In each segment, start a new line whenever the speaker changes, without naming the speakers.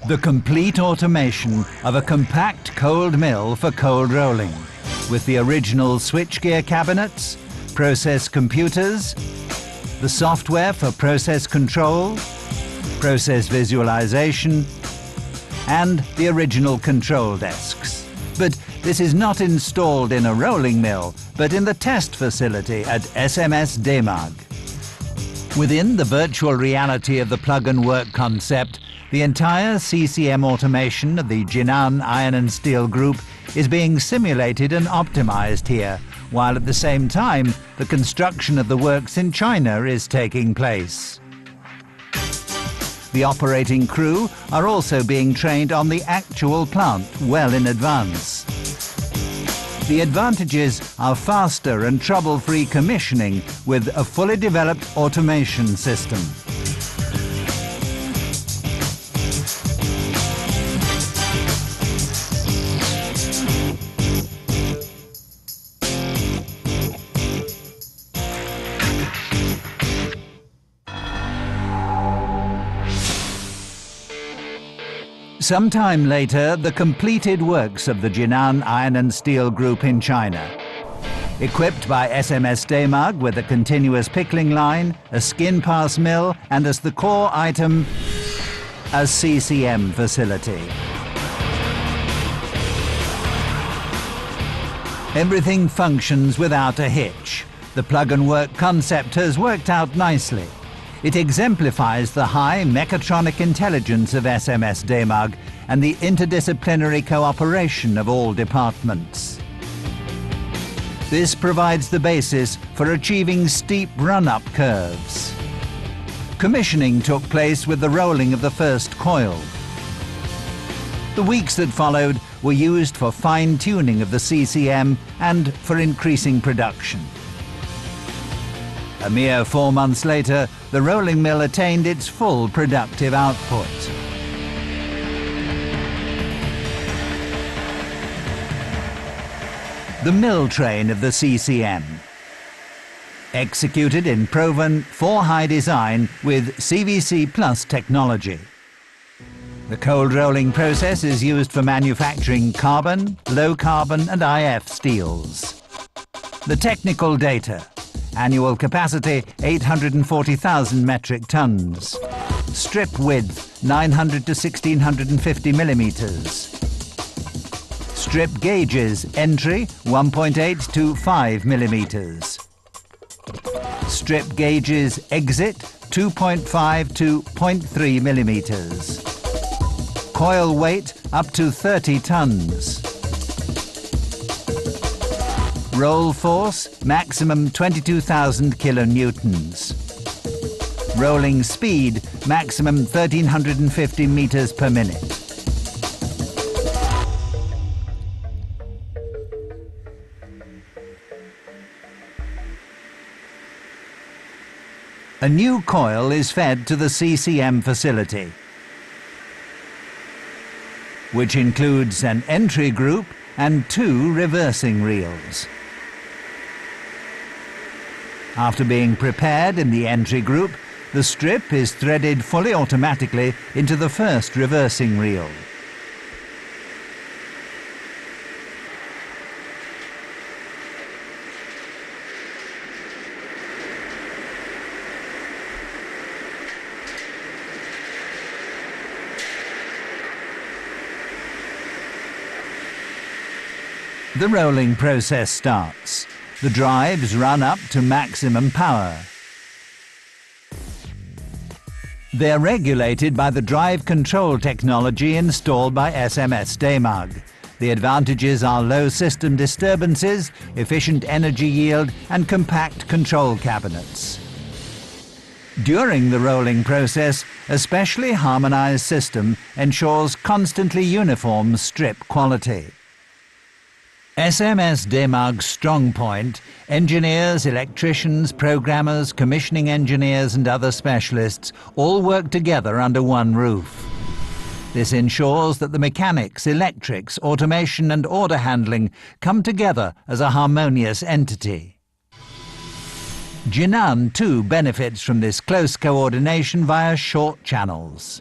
The complete automation of a compact cold mill for cold rolling, with the original switchgear cabinets, process computers, the software for process control, process visualization, and the original control desks. But this is not installed in a rolling mill, but in the test facility at SMS Demag. Within the virtual reality of the plug-and-work concept, the entire CCM automation of the Jinan Iron and Steel Group is being simulated and optimized here, while at the same time the construction of the works in China is taking place. The operating crew are also being trained on the actual plant well in advance. The advantages are faster and trouble-free commissioning with a fully developed automation system. Sometime later, the completed works of the Jinan Iron and Steel Group in China. Equipped by SMS Demag with a continuous pickling line, a skin pass mill, and as the core item, a CCM facility. Everything functions without a hitch. The plug-and-work concept has worked out nicely. It exemplifies the high mechatronic intelligence of SMS Demag and the interdisciplinary cooperation of all departments. This provides the basis for achieving steep run-up curves. Commissioning took place with the rolling of the first coil. The weeks that followed were used for fine-tuning of the CCM and for increasing production. A mere 4 months later, the rolling mill attained its full productive output. The mill train of the CCM. Executed in proven 4-high design with CVC Plus technology. The cold rolling process is used for manufacturing carbon, low carbon and IF steels. The technical data. Annual capacity 840,000 metric tons. Strip width 900 to 1650 millimeters. Strip gauges entry 1.8 to 5 millimeters. Strip gauges exit 2.5 to 0.3 millimeters. Coil weight up to 30 tons. Roll force, maximum 22,000 kilonewtons. Rolling speed, maximum 1,350 meters per minute. A new coil is fed to the CCM facility, which includes an entry group and 2 reversing reels. After being prepared in the entry group, the strip is threaded fully automatically into the first reversing reel. The rolling process starts. The drives run up to maximum power. They're regulated by the drive control technology installed by SMS Demag. The advantages are low system disturbances, efficient energy yield, and compact control cabinets. During the rolling process, a specially harmonized system ensures constantly uniform strip quality. SMS Demag's strong point, engineers, electricians, programmers, commissioning engineers and other specialists all work together under one roof. This ensures that the mechanics, electrics, automation and order handling come together as a harmonious entity. Jinan too benefits from this close coordination via short channels.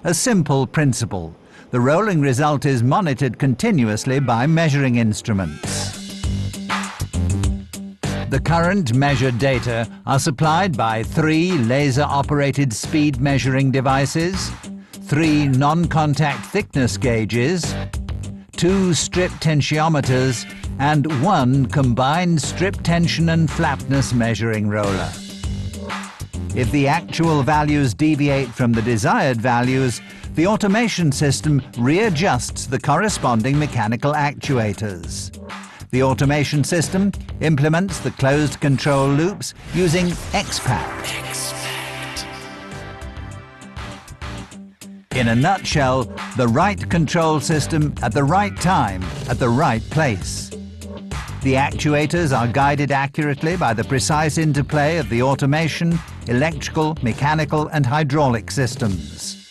a simple principle. The rolling result is monitored continuously by measuring instruments. The current measured data are supplied by 3 laser-operated speed measuring devices, 3 non-contact thickness gauges, 2 strip tensiometers, and 1 combined strip tension and flatness measuring roller. If the actual values deviate from the desired values, the automation system readjusts the corresponding mechanical actuators. The automation system implements the closed control loops using XPact. In a nutshell, the right control system at the right time, at the right place. The actuators are guided accurately by the precise interplay of the automation, electrical, mechanical and hydraulic systems.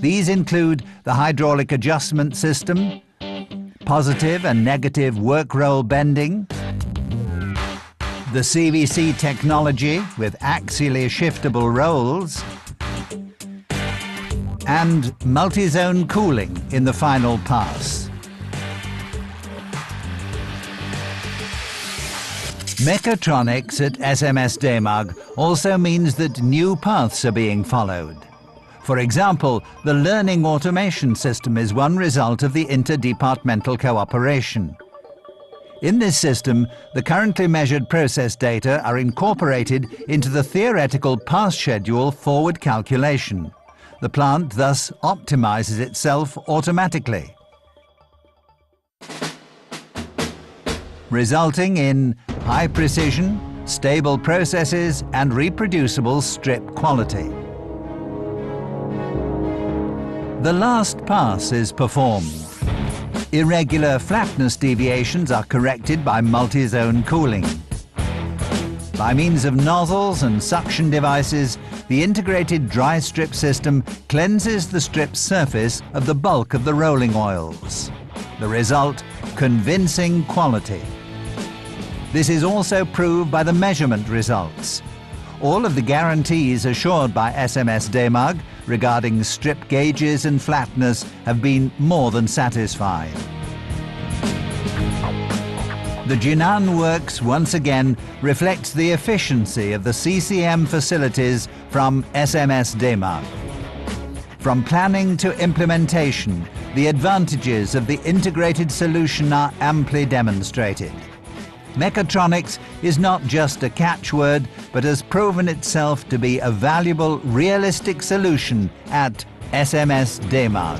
These include the hydraulic adjustment system, positive and negative work roll bending, the CVC technology with axially shiftable rolls, and multi-zone cooling in the final pass. Mechatronics at SMS Demag also means that new paths are being followed. For example, the learning automation system is one result of the interdepartmental cooperation. In this system, the currently measured process data are incorporated into the theoretical pass schedule forward calculation. The plant thus optimizes itself automatically, resulting in high precision, stable processes and reproducible strip quality. The last pass is performed. Irregular flatness deviations are corrected by multi-zone cooling. By means of nozzles and suction devices, the integrated dry strip system cleanses the strip surface of the bulk of the rolling oils. The result, convincing quality. This is also proved by the measurement results. All of the guarantees assured by SMS Demag regarding strip gauges and flatness have been more than satisfied. The Jinan works once again reflects the efficiency of the CCM facilities from SMS Demag. From planning to implementation, the advantages of the integrated solution are amply demonstrated. Mechatronics is not just a catchword, but has proven itself to be a valuable, realistic solution at SMS Demag.